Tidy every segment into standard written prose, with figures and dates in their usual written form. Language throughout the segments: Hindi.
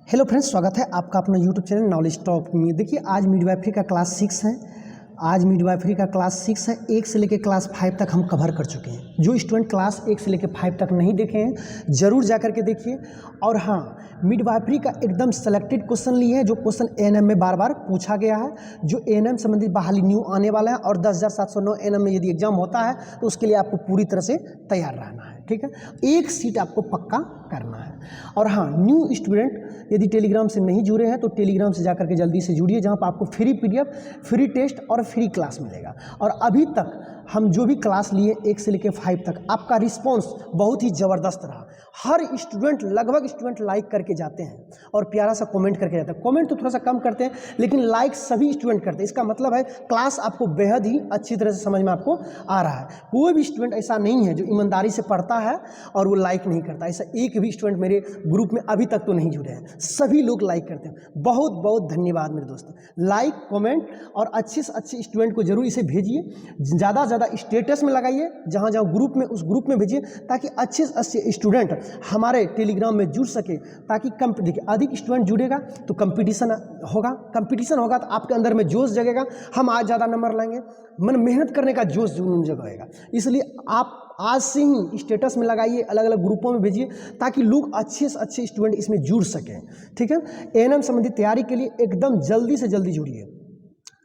हेलो फ्रेंड्स, स्वागत है आपका अपना यूट्यूब चैनल नॉलेज टॉप में। देखिए आज मिडवाइफरी का क्लास 6 है। आज मिडवाइफरी का क्लास 6 है। 1 से लेकर क्लास 5 तक हम कवर कर चुके हैं। जो स्टूडेंट क्लास 1 से लेकर 5 तक नहीं देखे हैं ज़रूर जा करके देखिए। और हाँ, मिडवाइफरी का एकदम सेलेक्टेड क्वेश्चन लिए हैं जो क्वेश्चन एएनएम में बार बार पूछा गया है, जो एएनएम संबंधित बहाली न्यू आने वाला है। और 10,709 एएनएम में यदि एग्जाम होता है तो उसके लिए आपको पूरी तरह से तैयार रहना है। ठीक है, एक सीट आपको पक्का करना है। और हाँ, न्यू स्टूडेंट यदि टेलीग्राम से नहीं जुड़े हैं तो टेलीग्राम से जाकर के जल्दी से जुड़िए, जहाँ पर आपको फ्री पीडीएफ, फ्री टेस्ट और फ्री क्लास मिलेगा। और अभी तक हम जो भी क्लास लिए 1 से लेकर 5 तक, आपका रिस्पांस बहुत ही ज़बरदस्त रहा। हर स्टूडेंट, लगभग स्टूडेंट लाइक करके जाते हैं और प्यारा सा कमेंट करके जाते हैं। कमेंट तो थोड़ा सा कम करते हैं लेकिन लाइक सभी स्टूडेंट करते हैं। इसका मतलब है क्लास आपको बेहद ही अच्छी तरह से समझ में आपको आ रहा है। कोई भी स्टूडेंट ऐसा नहीं है जो ईमानदारी से पढ़ता है और वो लाइक नहीं करता। ऐसा एक भी स्टूडेंट मेरे ग्रुप में अभी तक तो नहीं जुड़े हैं। सभी लोग लाइक करते हैं। बहुत बहुत धन्यवाद मेरे दोस्त। लाइक, कमेंट और अच्छे से अच्छे स्टूडेंट को जरूर इसे भेजिए, ज़्यादा से ज़्यादा स्टेटस में लगाइए, जहाँ जहाँ ग्रुप में उस ग्रुप में भेजिए, ताकि अच्छे से अच्छे स्टूडेंट हमारे टेलीग्राम में जुड़ सके। ताकि देखिए अधिक स्टूडेंट जुड़ेगा तो कंपटीशन होगा तो आपके अंदर में जोश जगेगा। हम आज ज़्यादा नंबर लाएंगे, मेहनत करने का जोश जुनून जगेगा। इसलिए आप आज से ही स्टेटस में लगाइए, अलग अलग ग्रुपों में भेजिए, ताकि लोग अच्छे से अच्छे स्टूडेंट इसमें जुड़ सकें। ठीक है, एएनएम संबंधी तैयारी के लिए एकदम जल्दी से जल्दी जुड़िए।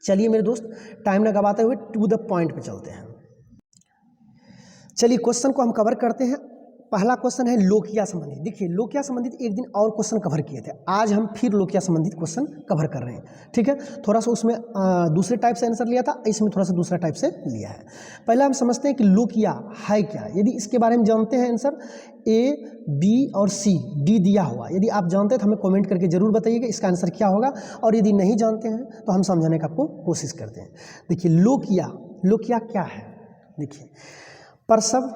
चलिए मेरे दोस्त, टाइम न गवाते हुए टू द पॉइंट पे चलते हैं। चलिए क्वेश्चन को हम कवर करते हैं। पहला क्वेश्चन है लोकिया संबंधित। देखिए लोकिया संबंधित एक दिन और क्वेश्चन कवर किए थे, आज हम फिर लोकिया संबंधित क्वेश्चन कवर कर रहे हैं। ठीक है, थोड़ा सा उसमें दूसरे टाइप से आंसर लिया था, इसमें थोड़ा सा दूसरा टाइप से लिया है। पहले हम समझते हैं कि लोकिया है क्या। यदि इसके बारे में जानते हैं आंसर ए, बी और सी, डी दिया हुआ, यदि आप जानते हैं तो हमें कमेंट करके जरूर बताइएगा इसका आंसर क्या होगा। और यदि नहीं जानते हैं तो हम समझाने का आपको कोशिश करते हैं। देखिए लोकिया क्या है। देखिए प्रसव,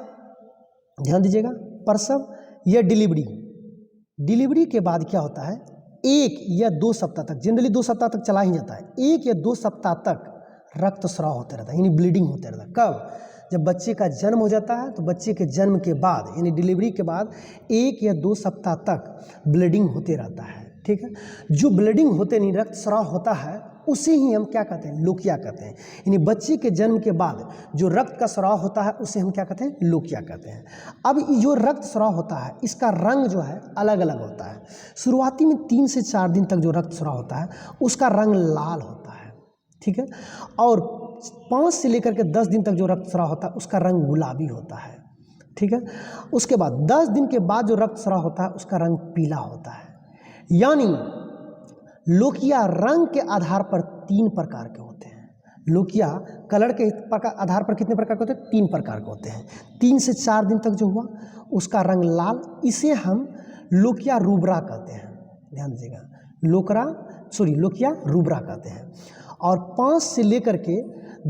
ध्यान दीजिएगा, प्रसव या डिलीवरी के बाद क्या होता है, 1 या 2 सप्ताह तक, जनरली 2 सप्ताह तक चला ही जाता है, 1 या 2 सप्ताह तक रक्तस्राव होते रहता है, यानी ब्लीडिंग होते रहता है। कब? जब बच्चे का जन्म हो जाता है तो बच्चे के जन्म के बाद यानी डिलीवरी के बाद 1 या 2 सप्ताह तक ब्लीडिंग होते रहता है। ठीक है, जो ब्लीडिंग होते नहीं, रक्तस्राव होता है, उसे ही हम क्या कहते हैं, लोकिया कहते हैं। यानी बच्चे के जन्म के बाद जो रक्त का स्राव होता है उसे हम क्या कहते हैं, लोकिया कहते हैं। अब जो रक्त स्राव होता है इसका रंग जो है अलग अलग होता है। शुरुआती में 3 से 4 दिन तक जो रक्त स्राव होता है उसका रंग लाल होता है। ठीक है, और 5 से लेकर के 10 दिन तक जो रक्त स्राव होता है उसका रंग गुलाबी होता है। ठीक है, उसके बाद 10 दिन के बाद जो रक्त स्राव होता है उसका रंग पीला होता है। यानी लोकिया रंग के आधार पर 3 प्रकार के होते हैं। लोकिया कलर के आधार पर कितने प्रकार के होते हैं, 3 प्रकार के होते हैं। 3 से 4 दिन तक जो हुआ उसका रंग लाल, इसे हम लोकिया रूब्रा कहते हैं। ध्यान दीजिएगा, लोकिया रूब्रा कहते हैं। और 5 से लेकर के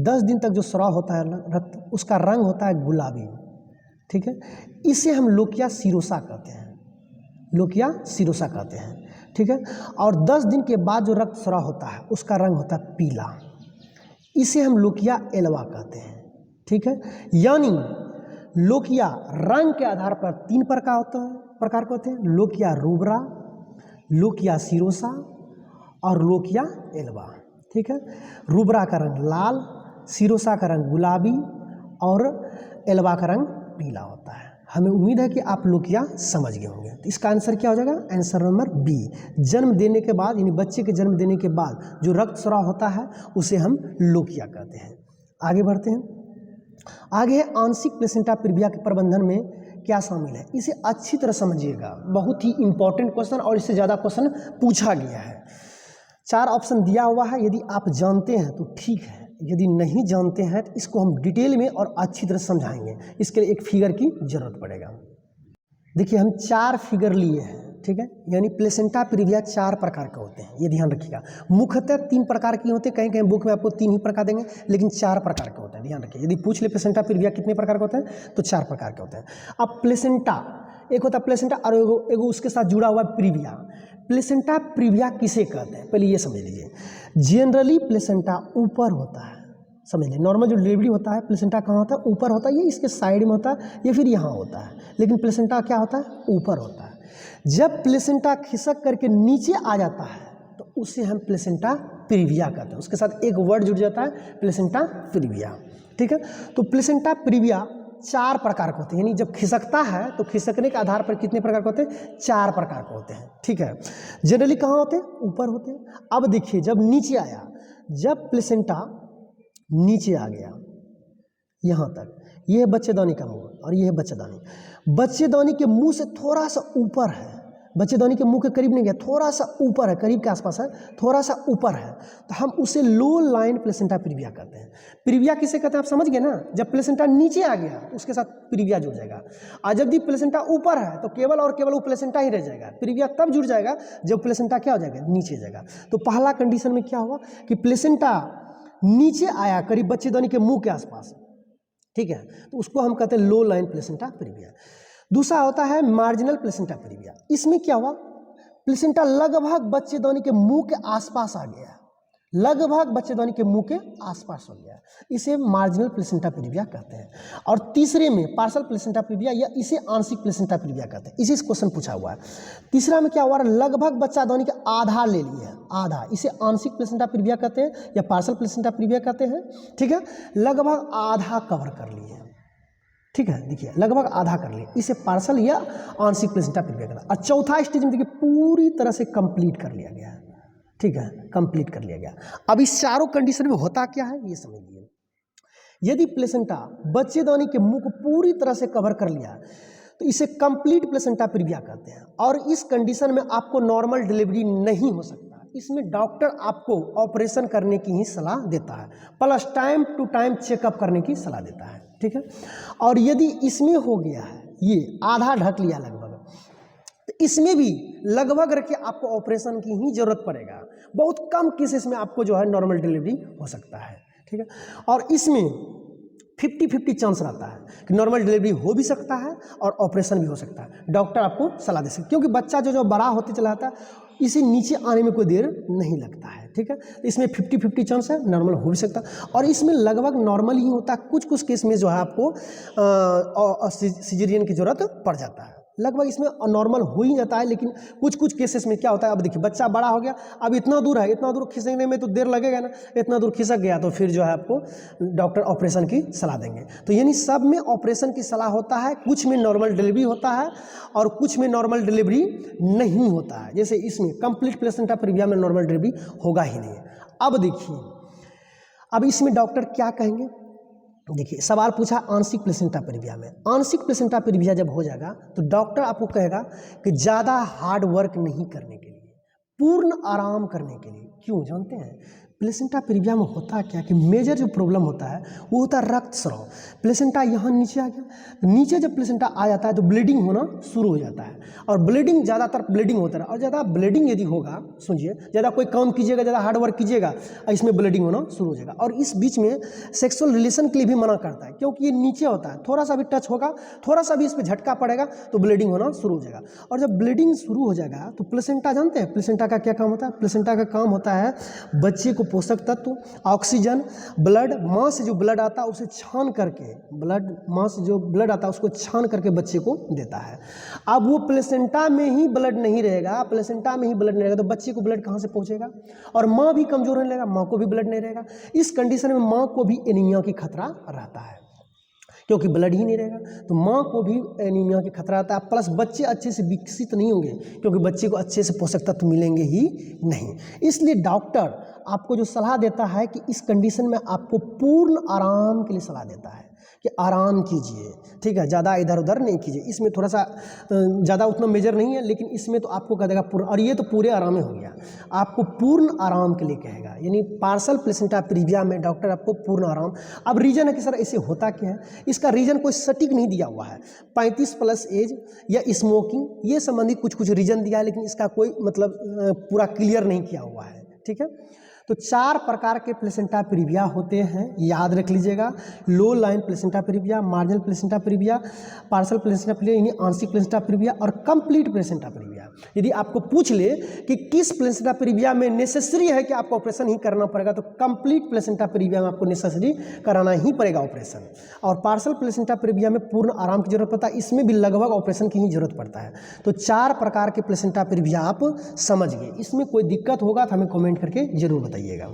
10 दिन तक जो स्राव होता है रक्त, उसका रंग होता है गुलाबी। ठीक है, इसे हम लोकिया सिरोसा कहते हैं। ठीक है, और 10 दिन के बाद जो रक्त स्राव होता है उसका रंग होता है पीला, इसे हम लोकिया एल्वा कहते हैं। ठीक है, यानी लोकिया रंग के आधार पर 3 प्रकार के होते हैं, लोकिया रूब्रा, लोकिया सिरोसा और लोकिया एल्वा। ठीक है, रूब्रा का रंग लाल, सिरोसा का रंग गुलाबी और एल्वा का रंग पीला होता है। हमें उम्मीद है कि आप लोकिया समझ गए होंगे। तो इसका आंसर क्या हो जाएगा, आंसर नंबर बी। जन्म देने के बाद यानी बच्चे के जन्म देने के बाद जो रक्त स्राव होता है उसे हम लोकिया कहते हैं। आगे बढ़ते हैं। आगे है आंशिक प्लेसेंटा प्रीविया के प्रबंधन में क्या शामिल है, इसे अच्छी तरह समझिएगा। बहुत ही इंपॉर्टेंट क्वेश्चन और इससे ज़्यादा क्वेश्चन पूछा गया है। 4 ऑप्शन दिया हुआ है, यदि आप जानते हैं तो ठीक है, यदि नहीं जानते हैं तो इसको हम डिटेल में और अच्छी तरह समझाएंगे। इसके लिए एक फिगर की जरूरत पड़ेगा। देखिए हम 4 फिगर लिए हैं। ठीक है, यानी प्लेसेंटा प्रीविया 4 प्रकार के होते हैं, ये ध्यान रखिएगा। मुख्यतः 3 प्रकार के होते हैं, कहीं कहीं बुक में आपको 3 ही प्रकार देंगे, लेकिन 4 प्रकार के होते हैं, ध्यान रखिए। यदि पूछ ले प्लेसेंटा प्रीविया कितने प्रकार के होते हैं तो 4 प्रकार के होते हैं। अब प्लेसेंटा, एक होता है प्लेसेंटा और एगो उसके साथ जुड़ा हुआ प्रीविया। प्लेसेंटा प्रीविया किसे कहते हैं, पहले ये समझ लीजिए। जनरली प्लेसेंटा ऊपर होता है, समझ लीजिए। नॉर्मल जो डिलीवरी होता है प्लेसेंटा कहाँ होता है, ऊपर होता है, ये इसके साइड में होता है या फिर यहाँ होता है, लेकिन प्लेसेंटा क्या होता है, ऊपर होता है। जब प्लेसेंटा खिसक करके नीचे आ जाता है तो उसे हम प्लेसेंटा प्रीविया कहते हैं। उसके साथ एक वर्ड जुड़ जाता है प्लेसेंटा प्रीविया, ठीक है। तो प्लेसेंटा प्रीविया 4 प्रकार के होते हैं, यानी जब खिसकता है तो खिसकने के आधार पर कितने प्रकार के होते हैं? 4 प्रकार के होते हैं, ठीक है। जनरली कहाँ होते हैं? ऊपर होते हैं। अब देखिए जब नीचे आया, जब प्लेसेंटा नीचे आ गया यहाँ तक, ये है बच्चेदानी का मुंह और ये है बच्चेदानी। बच्चेदानी के मुंह से थोड़ा सा ऊपर है, बच्चेदानी के मुंह के करीब नहीं गया, थोड़ा सा ऊपर है, करीब के आसपास है, थोड़ा सा ऊपर है, तो हम उसे लो लाइन प्लेसेंटा प्रीविया कहते हैं। प्रीविया किसे कहते हैं आप समझ गए ना? जब प्लेसेंटा नीचे आ गया तो उसके साथ प्रीविया जुड़ जाएगा, और जब भी प्लेसेंटा ऊपर है तो केवल और केवल वो प्लेसेंटा ही रह जाएगा। प्रीविया तब जुड़ जाएगा जब प्लेसेंटा क्या हो जाएगा? नीचे जाएगा। तो पहला कंडीशन में क्या हुआ कि प्लेसेंटा नीचे आया करीब बच्चेदानी के मुंह के आसपास, ठीक है, तो उसको हम कहते हैं लो लाइन प्लेसेंटा प्रीविया। दूसरा होता है मार्जिनल प्लेसेंटा प्रीविया। इसमें क्या हुआ? प्लेसेंटा लगभग बच्चेदानी के मुंह के आसपास आ गया, लगभग बच्चेदानी के मुंह के आसपास हो गया, इसे मार्जिनल प्लेसेंटा प्रीविया कहते हैं। और तीसरे में पार्सल प्लेसेंटा प्रीविया, या इसे आंशिक प्लेसेंटा प्रीविया कहते हैं। इसी से क्वेश्चन पूछा हुआ है। तीसरा में क्या हुआ? लगभग बच्चेदानी का आधा ले लिया, आधा, इसे आंशिक प्लेसेंटा प्रीविया कहते हैं या पार्सल प्लेसेंटा प्रीविया कहते हैं, ठीक है। लगभग आधा कवर कर लिए, ठीक है, देखिए लगभग आधा कर लिए, इसे पार्सल या आंशिक प्लेसेंटा प्रीविया कहते हैं। और चौथा स्टेज में देखिए पूरी तरह से कंप्लीट कर लिया गया है, ठीक है, कंप्लीट कर लिया गया। अब इस चारों कंडीशन में होता क्या है ये समझ लीजिए। यदि प्लेसेंटा बच्चेदानी के मुंह को पूरी तरह से कवर कर लिया तो इसे कंप्लीट प्लेसेंटा प्रीविया कहते हैं। और इस कंडीशन में आपको नॉर्मल डिलीवरी नहीं हो सकता, इसमें डॉक्टर आपको ऑपरेशन करने की ही सलाह देता है, plus time to time checkup करने की सलाह देता है, ठीक है। और यदि इसमें हो गया है, ये आधा ढक लिया लगभग, तो इसमें भी लगभग रखिए आपको ऑपरेशन की ही जरूरत पड़ेगा। बहुत कम केसेस में आपको जो है नॉर्मल डिलीवरी हो सकता है, ठीक है। और इसमें 50-50 चांस रहता है कि नॉर्मल डिलीवरी हो भी सकता है और ऑपरेशन भी हो सकता है। डॉक्टर आपको सलाह दे सकते, क्योंकि बच्चा जो बड़ा होते चला जाता है, इसे नीचे आने में कोई देर नहीं लगता है, ठीक है। तो इसमें 50-50 चांस है, नॉर्मल हो भी सकता है। और इसमें लगभग नॉर्मल ही होता है, कुछ कुछ केस में जो है आपको सिजेरियन की जरूरत पड़ जाता है। लगभग इसमें नॉर्मल हो ही जाता है, लेकिन कुछ कुछ केसेस में क्या होता है, अब देखिए बच्चा बड़ा हो गया, अब इतना दूर है, इतना दूर खिसकने में तो देर लगेगा ना, इतना दूर खिसक गया तो फिर जो है आपको डॉक्टर ऑपरेशन की सलाह देंगे। तो यानी सब में ऑपरेशन की सलाह होता है, कुछ में नॉर्मल डिलीवरी होता है और कुछ में नॉर्मल डिलीवरी नहीं होता है। जैसे इसमें कंप्लीट प्लेसेंटा प्रीविया में नॉर्मल डिलीवरी होगा ही नहीं। अब देखिए, अब इसमें डॉक्टर क्या कहेंगे, देखिए सवाल पूछा आंशिक प्लेसेंटा प्रीविया में। आंशिक प्लेसेंटा प्रीविया जब हो जाएगा तो डॉक्टर आपको कहेगा कि ज़्यादा हार्ड वर्क नहीं करने के लिए, पूर्ण आराम करने के लिए। क्यों जानते हैं? प्लेसेंटा प्रीविया में होता क्या कि मेजर जो प्रॉब्लम होता है वो होता है रक्त स्राव। प्लेसेंटा यहाँ नीचे आ गया, तो नीचे जब प्लेसेंटा आ जाता है तो ब्लीडिंग होना शुरू हो जाता है, और ब्लीडिंग ज़्यादातर ब्लीडिंग होता है। और ज़्यादा ब्लीडिंग यदि होगा, सुनिए, ज़्यादा कोई काम कीजिएगा, ज़्यादा हार्ड वर्क कीजिएगा, इसमें ब्लीडिंग होना शुरू हो जाएगा। और इस बीच में सेक्सुअल रिलेशन के लिए भी मना करता है, क्योंकि ये नीचे होता है, थोड़ा सा भी टच होगा, थोड़ा सा भी इस पर झटका पड़ेगा तो ब्लीडिंग होना शुरू हो जाएगा। और जब ब्लीडिंग शुरू हो जाएगा तो प्लेसेंटा जानते हैं प्लेसेंटा का क्या काम होता है? प्लेसेंटा का काम होता है बच्चे को पोषक तत्व, ऑक्सीजन, ब्लड, मां से जो ब्लड आता है उसे छान करके, ब्लड मां से जो ब्लड आता है उसको छान करके बच्चे को देता है। अब वो प्लेसेंटा में ही ब्लड नहीं रहेगा, प्लेसेंटा में ही ब्लड नहीं रहेगा तो बच्चे को ब्लड कहाँ से पहुंचेगा? और मां भी कमजोर होने लगेगा, मां को भी ब्लड नहीं रहेगा। इस कंडीशन में मां को भी एनीमिया की खतरा रहता है, क्योंकि ब्लड ही नहीं रहेगा, तो माँ को भी एनीमिया की खतरा आता है। प्लस बच्चे अच्छे से विकसित नहीं होंगे, क्योंकि बच्चे को अच्छे से पोषक तत्व मिलेंगे ही नहीं। इसलिए डॉक्टर आपको जो सलाह देता है कि इस कंडीशन में आपको पूर्ण आराम के लिए सलाह देता है कि आराम कीजिए, ठीक है, ज़्यादा इधर उधर नहीं कीजिए। इसमें थोड़ा सा ज़्यादा उतना मेजर नहीं है, लेकिन इसमें तो आपको कह देगा पूर्ण, और ये तो पूरे आराम में हो गया, आपको पूर्ण आराम के लिए कहेगा। यानी पार्सल प्लेसेंटा प्रीविया में डॉक्टर आपको पूर्ण आराम। अब रीजन है कि सर ऐसे होता क्या है, इसका रीजन कोई सटीक नहीं दिया हुआ है। 35+ एज या स्मोकिंग, ये संबंधी कुछ कुछ रीजन दिया है, लेकिन इसका कोई मतलब पूरा क्लियर नहीं किया हुआ है, ठीक है। तो 4 प्रकार के प्लेसेंटा प्रीविया होते हैं, याद रख लीजिएगा। Low line placenta previa, marginal placenta previa, partial placenta previa यानी आंशिक प्लेसेंटा प्रीविया, और कंप्लीट प्लेसेंटा प्रीविया। यदि आपको पूछ ले कि किस प्लेसेंटा प्रीविया में नेसेसरी है कि आपको ऑपरेशन ही करना पड़ेगा, तो कंप्लीट प्लेसेंटा प्रीविया में आपको नेसेसरी कराना ही पड़ेगा ऑपरेशन। और पार्सल प्लेसेंटा प्रीविया में पूर्ण आराम की जरूरत पड़ता है, इसमें भी लगभग ऑपरेशन की ही जरूरत पड़ता है। तो 4 प्रकार के प्लेसेंटा प्रीविया आप समझ गए। इसमें कोई दिक्कत होगा तो हमें कमेंट करके जरूर बताइएगा।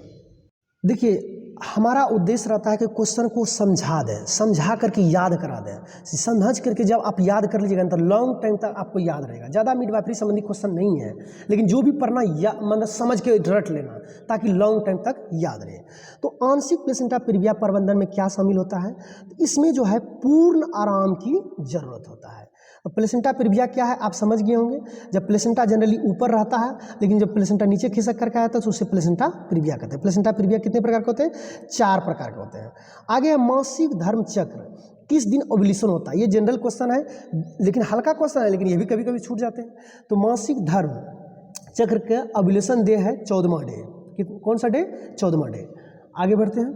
देखिए, हमारा उद्देश्य रहता है कि क्वेश्चन को समझा दें, समझा करके याद करा दें। समझ करके जब आप याद कर लीजिएगा तो लॉन्ग टाइम तक आपको याद रहेगा। ज़्यादा मिडवाइफरी संबंधी क्वेश्चन नहीं है, लेकिन जो भी पढ़ना मतलब समझ के रट लेना ताकि लॉन्ग टाइम तक याद रहे। तो आंशिक प्लेसेंटा प्रीविया प्रबंधन में क्या शामिल होता है, तो इसमें जो है पूर्ण आराम की जरूरत होता है। प्लेसेंटा प्रीविया क्या है आप समझ गए होंगे। जब प्लेसेंटा जनरली ऊपर रहता है, लेकिन जब प्लेसेंटा नीचे खिसक करके आता है तो उसे प्लेसेंटा प्रीविया कहते हैं। प्लेसेंटा प्रीविया कितने प्रकार के होते हैं? 4 प्रकार के होते हैं। आगे है मासिक धर्म चक्र किस दिन ओव्यूलेशन होता है। ये जनरल क्वेश्चन है, लेकिन हल्का क्वेश्चन है, लेकिन ये भी कभी कभी छूट जाते हैं। तो मासिक धर्म चक्र का ओव्यूलेशन डे है 14वां डे। कौन सा डे? 14वां डे। आगे बढ़ते हैं।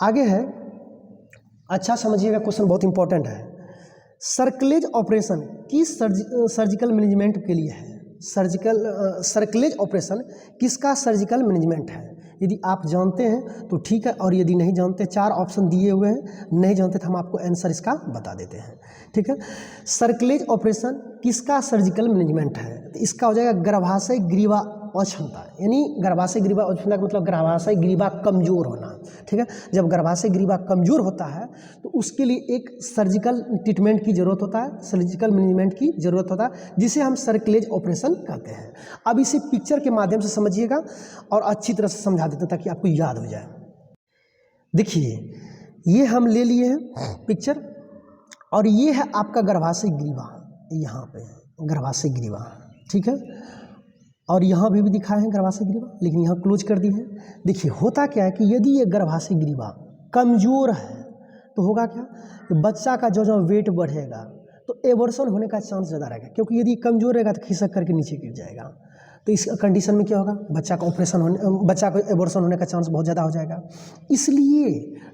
आगे है, अच्छा समझिएगा, क्वेश्चन बहुत इंपॉर्टेंट है। सर्कलेज ऑपरेशन किस सर्जिकल मैनेजमेंट के लिए है? सर्कलेज ऑपरेशन किसका सर्जिकल मैनेजमेंट है? यदि आप जानते हैं तो ठीक है, और यदि नहीं जानते, 4 ऑप्शन दिए हुए हैं, नहीं जानते तो हम आपको आंसर इसका बता देते हैं। ठीक है, सर्कलेज ऑपरेशन किसका सर्जिकल मैनेजमेंट है? तो इसका हो जाएगा गर्भाशय ग्रीवा अक्षमता, यानी गर्भाशय ग्रीवा अक्षमता का मतलब गर्भाशय ग्रीवा कमजोर होना। ठीक है, जब गर्भाशय ग्रीवा कमजोर होता है तो उसके लिए एक सर्जिकल ट्रीटमेंट की जरूरत होता है, सर्जिकल मैनेजमेंट की जरूरत होता है, जिसे हम सर्कलेज ऑपरेशन कहते हैं। अब इसे पिक्चर के माध्यम से समझिएगा और अच्छी तरह से समझा देते हैं ताकि आपको याद हो जाए। देखिए, ये हम ले लिए हैं पिक्चर, और ये है आपका गर्भाशय ग्रीवा, यहाँ पे गर्भाशय ग्रीवा। ठीक है, और यहाँ भी दिखाए हैं गर्भाशय ग्रीवा, लेकिन यहाँ क्लोज कर दी है। देखिए, होता क्या है कि यदि ये गर्भाशय ग्रीवा कमज़ोर है तो होगा क्या कि बच्चा का जो वेट बढ़ेगा तो एबॉर्शन होने का चांस ज़्यादा रहेगा, क्योंकि यदि कमज़ोर रहेगा तो खिसक करके नीचे गिर जाएगा। तो इस कंडीशन में क्या होगा, बच्चा का बच्चा को एबॉर्शन होने का चांस बहुत ज़्यादा हो जाएगा। इसलिए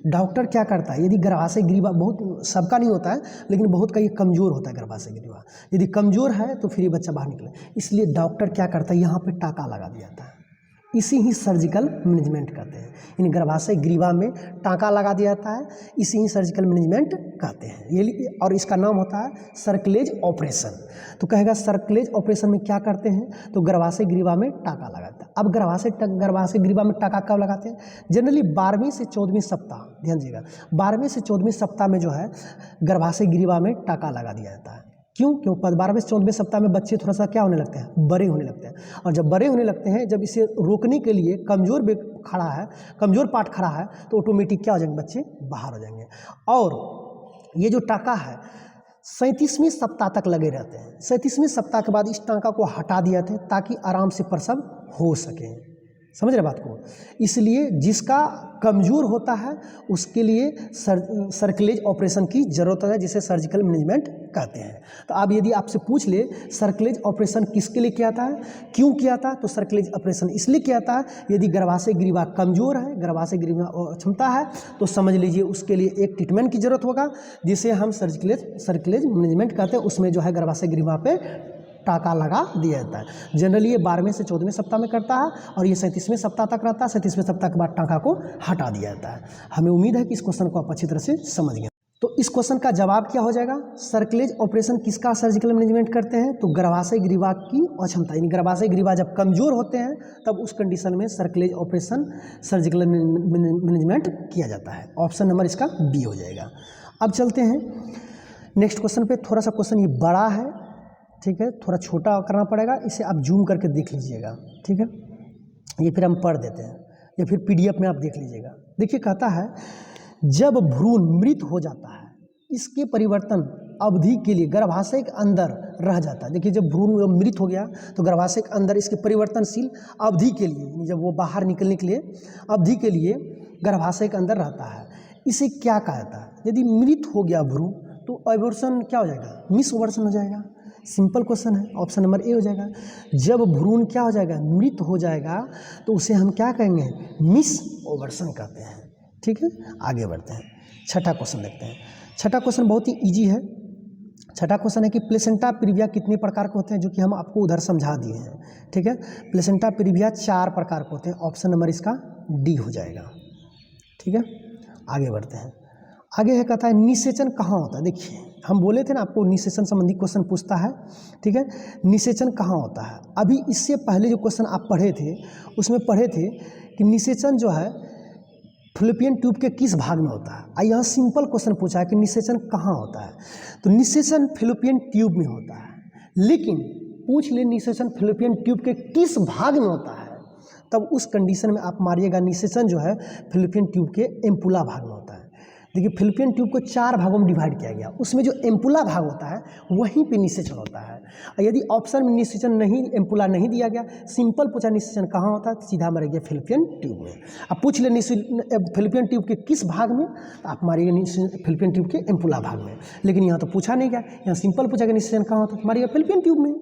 डॉक्टर क्या करता है, यदि गर्भाशय ग्रीवा, बहुत सबका नहीं होता है लेकिन बहुत का ये कमज़ोर होता है गर्भाशय ग्रीवा, यदि कमज़ोर है तो फिर ये बच्चा बाहर निकले, इसलिए डॉक्टर क्या करता है, यहाँ पे टाका लगा दिया जाता है। इसी ही सर्जिकल मैनेजमेंट कहते हैं, यानी गर्भाशय ग्रीवा में टाँका लगा दिया जाता है, इसी ही सर्जिकल मैनेजमेंट कहते हैं ये, और इसका नाम होता है सर्कलेज ऑपरेशन। तो कहेगा सर्कलेज ऑपरेशन में क्या करते हैं, तो गर्भाशय ग्रीवा में टाँका लगाता है। अब गर्भाशय ग्रीवा में टाँका कब लगाते हैं? जनरली 12वें से 14वें सप्ताह, ध्यान दीजिएगा, 12वें से 14वें सप्ताह में जो है गर्भाशय ग्रीवा में टाँका लगा दिया जाता है। क्यों? 12वें से 14वें सप्ताह में बच्चे थोड़ा सा क्या होने लगते हैं, बड़े होने लगते हैं, और जब बड़े होने लगते हैं, जब इसे रोकने के लिए कमज़ोर पार्ट खड़ा है तो ऑटोमेटिक क्या हो जाएंगे, बच्चे बाहर हो जाएंगे। और ये जो टाँका है 37वें सप्ताह तक लगे रहते हैं। 37वें सप्ताह के बाद इस टाँका को हटा दिया जाता है ताकि आराम से प्रसव हो सके। समझ रहे बात को? इसलिए जिसका कमज़ोर होता है उसके लिए सर्कलेज ऑपरेशन की ज़रूरत है, जिसे सर्जिकल मैनेजमेंट कहते हैं। तो अब यदि आपसे पूछ ले सर्कलेज ऑपरेशन किसके लिए किया था, क्यों किया था, तो सर्कलेज ऑपरेशन इसलिए किया था यदि गर्भाशय ग्रीवा कमज़ोर है, गर्भाशय ग्रीवा क्षमता है, तो समझ लीजिए उसके लिए एक ट्रीटमेंट की ज़रूरत होगा, जिसे हम सर्कलेज मैनेजमेंट कहते हैं। उसमें जो है गर्भाशय ग्रीवा पे टाँका लगा दिया जाता है। जनरली ये 12वें से 14वें सप्ताह में करता है, और ये 37वें सप्ताह तक रहता है। 37वें सप्ताह के बाद टाँका को हटा दिया जाता है। हमें उम्मीद है कि इस क्वेश्चन को आप अच्छी तरह से समझ गए। तो इस क्वेश्चन का जवाब क्या हो जाएगा, सर्कलेज ऑपरेशन किसका सर्जिकल मैनेजमेंट करते हैं, तो गर्भाशय ग्रीवा की अक्षमता, यानी गर्भाशय ग्रीवा जब कमज़ोर होते हैं तब उस कंडीशन में सर्कलेज ऑपरेशन सर्जिकल मैनेजमेंट किया जाता है। ऑप्शन नंबर इसका बी हो जाएगा। अब चलते हैं नेक्स्ट क्वेश्चन पे। थोड़ा सा क्वेश्चन ये बड़ा है, ठीक है, थोड़ा छोटा करना पड़ेगा, इसे आप जूम करके देख लीजिएगा। ठीक है, ये फिर हम पढ़ देते हैं, या फिर पीडीएफ में आप देख लीजिएगा। देखिए, कहता है जब भ्रूण मृत हो जाता है, इसके परिवर्तन अवधि के लिए गर्भाशय के अंदर रह जाता है। देखिए, जब भ्रूण मृत हो गया तो गर्भाशय के अंदर इसके परिवर्तनशील अवधि के लिए, जब वो बाहर निकलने के लिए अवधि के लिए गर्भाशय के अंदर रहता है, इसे क्या कहता है? यदि मृत हो गया भ्रूण तो एबॉर्शन क्या हो जाएगा, मिस एबॉर्शन हो जाएगा। सिंपल क्वेश्चन है, ऑप्शन नंबर ए हो जाएगा। जब भ्रूण क्या हो जाएगा, मृत हो जाएगा, तो उसे हम क्या कहेंगे, मिस एबॉर्शन कहते हैं। ठीक है, आगे बढ़ते हैं, छठा क्वेश्चन देखते हैं। छठा क्वेश्चन बहुत ही इजी है, छठा क्वेश्चन है कि प्लेसेंटा प्रीविया कितने प्रकार के होते हैं, जो कि हम आपको उधर समझा दिए हैं। ठीक है, प्लेसेंटा प्रीविया 4 प्रकार के होते हैं। ऑप्शन नंबर इसका डी हो जाएगा। ठीक है, आगे बढ़ते हैं। आगे है कहता है निषेचन कहाँ होता है। देखिए हम बोले थे ना आपको निषेचन संबंधी क्वेश्चन पूछता है। ठीक है, निषेचन कहाँ होता है। अभी इससे पहले जो क्वेश्चन आप पढ़े थे उसमें पढ़े थे कि निषेचन जो है फ़्लैपियन ट्यूब के किस भाग में होता है। और यहाँ सिंपल क्वेश्चन पूछा है कि निषेचन कहाँ होता है, तो निषेचन फ़्लैपियन ट्यूब में होता है। लेकिन पूछ ले निषेचन फ़्लैपियन ट्यूब के किस भाग में होता है, तब उस कंडीशन में आप मारिएगा निषेचन जो है फ़्लैपियन ट्यूब के एम्पुला भाग में होता है। देखिए फ़्लैपियन ट्यूब को 4 भागों में डिवाइड किया गया, उसमें जो एम्पुला भाग होता है वहीं पे निषेचन होता है। और यदि ऑप्शन में निषेचन नहीं, एम्पुला नहीं दिया गया, सिंपल पूछा निषेचन कहाँ होता है, तो सीधा मारेंगे फ़्लैपियन ट्यूब में। अब पूछ ले फ़्लैपियन ट्यूब के किस भाग में, तो आप मारिएगा फ़्लैपियन ट्यूब के एम्पुला भाग में। लेकिन यहाँ तो पूछा नहीं गया, यहाँ सिंपल पूछा कि निषेचन कहाँ होता है, तो मारिएगा फ़्लैपियन ट्यूब में।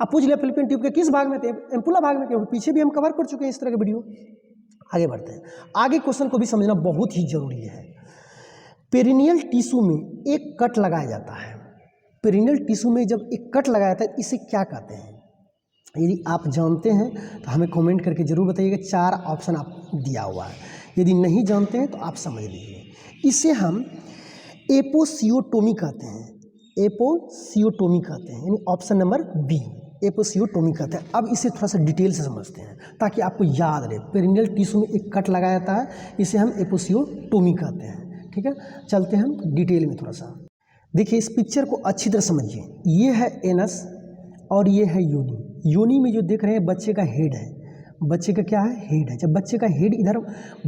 अब पूछ लिया फ़्लैपियन ट्यूब के किस भाग में, थे एम्पुला भाग में, क्योंकि पीछे भी हम कवर कर चुके हैं इस तरह के वीडियो। आगे बढ़ते हैं। आगे क्वेश्चन को भी समझना बहुत ही जरूरी है। पेरिनियल टिश्यू में एक कट लगाया जाता है। पेरिनियल टिश्यू में जब एक कट लगाया जाता है इसे क्या कहते हैं। यदि आप जानते हैं तो हमें कमेंट करके जरूर बताइएगा। 4 ऑप्शन आप दिया हुआ है, यदि नहीं जानते हैं तो आप समझ लीजिए। इसे हम एपोसियोटोमी कहते हैं। एपोसियोटोमी कहते हैं, यानी ऑप्शन नंबर बी एपोसियोटोमी कहते हैं। अब इसे थोड़ा सा डिटेल से समझते हैं ताकि आपको याद रहे। पेरिनियल टिश्यू में एक कट लगाया जाता है, इसे हम एपोसियोटोमी कहते हैं। ठीक है, चलते हैं हम डिटेल में थोड़ा सा। देखिए इस पिक्चर को अच्छी तरह समझिए। ये है एनस और ये है योनि। योनि में जो देख रहे हैं बच्चे का हेड है। बच्चे का क्या है, हेड है। जब बच्चे का हेड इधर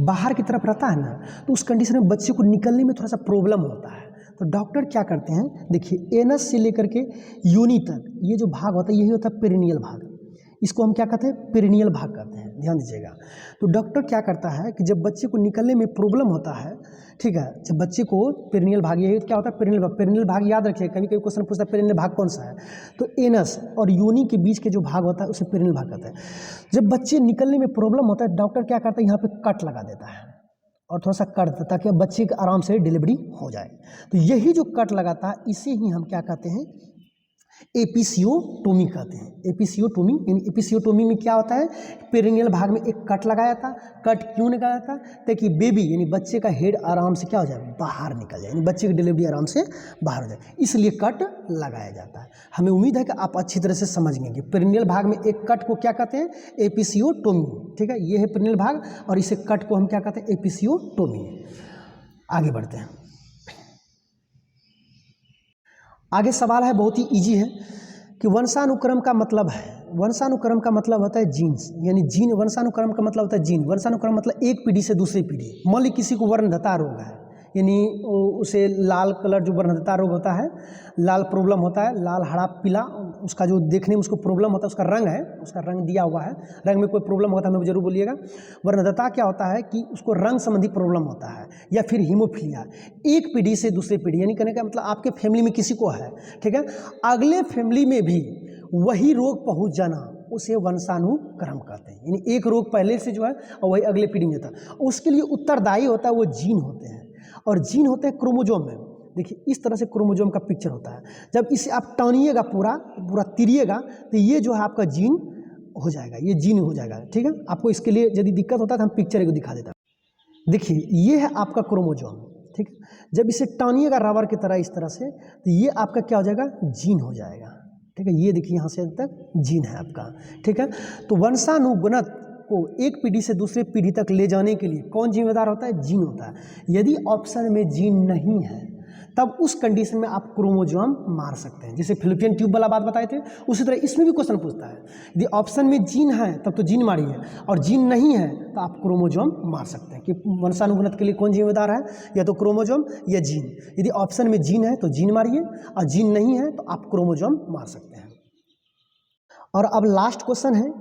बाहर की तरफ रहता है ना, तो उस कंडीशन में बच्चे को निकलने में थोड़ा सा प्रॉब्लम होता है। तो डॉक्टर क्या करते हैं, देखिए एनस से लेकर के योनि तक ये जो भाग होता है यही होता है पेरिनियल भाग। इसको हम क्या कहते हैं, पेरिनियल भाग कहते हैं, ध्यान दीजिएगा। तो डॉक्टर क्या करता है कि जब बच्चे को निकलने में प्रॉब्लम होता है, ठीक है, जब बच्चे को पेरिनियल भाग, ये क्या होता है पेरिनियल भाग। पेरिनियल भाग याद रखिए, कभी कभी क्वेश्चन पूछता है पेरिनियल भाग कौन सा है, तो एनस और योनि के बीच के जो भाग होता है उसे पेरिनियल भाग कहते हैं। जब बच्चे निकलने में प्रॉब्लम होता है, डॉक्टर क्या करता है, यहाँ पे कट लगा देता है और थोड़ा सा कट देता है ताकि बच्चे के आराम से डिलीवरी हो जाए। तो यही जो कट लगाता है इसे ही हम क्या कहते हैं, एपिसियोटोमी कहते हैं। एपिसियोटोमी, यानी एपिसियोटोमी में क्या होता है, पेरिनियल भाग में एक कट लगाया था। कट क्यों लगाया था, ताकि बेबी यानी बच्चे का हेड आराम से क्या हो जाए, बाहर निकल जाए, यानी बच्चे की डिलीवरी आराम से बाहर हो जाए, इसलिए कट लगाया जाता है। हमें उम्मीद है कि आप अच्छी तरह से समझ गए कि पेरिनियल भाग में एक कट को क्या कहते हैं, एपिसियोटोमी। ठीक है, ये है पेरिनियल भाग और इसे कट को हम क्या कहते हैं, एपिसियोटोमी। आगे बढ़ते हैं। आगे सवाल है, बहुत ही इजी है कि वंशानुक्रम का मतलब है। वंशानुक्रम का मतलब होता है जीन्स, यानी जीन। वंशानुक्रम का मतलब होता है जीन। वंशानुक्रम मतलब एक पीढ़ी से दूसरी पीढ़ी। मान ली किसी को वर्णदता रोग है, यानी उसे लाल कलर जो वर्णदता रोग होता है, लाल प्रॉब्लम होता है, लाल हरा पीला, उसका जो देखने में उसको प्रॉब्लम होता है, उसका रंग है, उसका रंग दिया हुआ है, रंग में कोई प्रॉब्लम होता है हमें जरूर बोलिएगा। वर्णदता क्या होता है कि उसको रंग संबंधी प्रॉब्लम होता है। या फिर हीमोफीलिया, एक पीढ़ी से दूसरी पीढ़ी, यानी कहने का मतलब आपके फैमिली में किसी को है, ठीक है, अगले फैमिली में भी वही रोग पहुंच जाना, उसे वंशानुक्रम कहते हैं। यानी एक रोग पहले से जो है और वही अगले पीढ़ी में था, उसके लिए उत्तरदायी होता है वो जीन होते हैं। और जीन होते हैं क्रोमोजोम में। देखिए इस तरह से क्रोमोजोम का पिक्चर होता है। जब इसे आप टानिएगा पूरा पूरा तिरिएगा तो ये जो है आपका जीन हो जाएगा, ये जीन हो जाएगा। ठीक है, आपको इसके लिए यदि दिक्कत होता है तो हम पिक्चर को दिखा देता हूँ। देखिए ये है आपका क्रोमोजोम, ठीक है, जब इसे टानिएगा रबर की तरह इस तरह से, तो ये आपका क्या हो जाएगा, जीन हो जाएगा। ठीक है, ये देखिए यहाँ से तक जीन है आपका। ठीक है, तो वंशानुगणत को एक पीढ़ी से दूसरे पीढ़ी तक ले जाने के लिए कौन जिम्मेदार होता है, जीन होता है। यदि ऑप्शन में जीन नहीं है तब उस कंडीशन में आप क्रोमोजोम मार सकते हैं। जैसे फ़्लैपियन ट्यूब वाला बात बताए थे, उसी तरह इसमें भी क्वेश्चन पूछता है, यदि ऑप्शन में जीन है तब तो जीन मारिए, और जीन नहीं है तो आप क्रोमोजोम मार सकते हैं। कि वंशानुगणत के लिए कौन जिम्मेदार है, या तो क्रोमोजोम या जीन। यदि ऑप्शन में जीन है तो जीन मारिए, और जीन नहीं है तो आप क्रोमोजोम मार सकते हैं। और अब लास्ट क्वेश्चन है,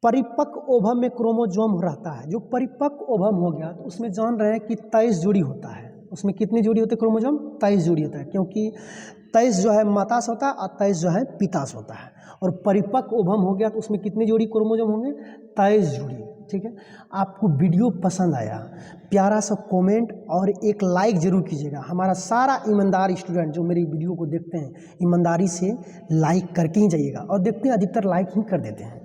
परिपक्व ओवम में क्रोमोजोम रहता है। जो परिपक्व ओवम हो गया तो उसमें जान रहे हैं कि 23 जोड़ी होता है। उसमें कितनी जोड़ी होते हैं क्रोमोजोम, 23 जोड़ी होता है, क्योंकि 23 जो है माता से होता है और 23 जो है पिता से होता है। और परिपक्व ओवम हो गया तो उसमें कितनी जोड़ी क्रोमोजोम होंगे, 23 जोड़ी। ठीक है। आपको वीडियो पसंद आया, प्यारा सा कमेंट और एक लाइक ज़रूर कीजिएगा। हमारा सारा ईमानदार स्टूडेंट जो मेरी वीडियो को देखते हैं, ईमानदारी से लाइक करके ही जाइएगा, और देखते हैं अधिकतर लाइक ही कर देते हैं।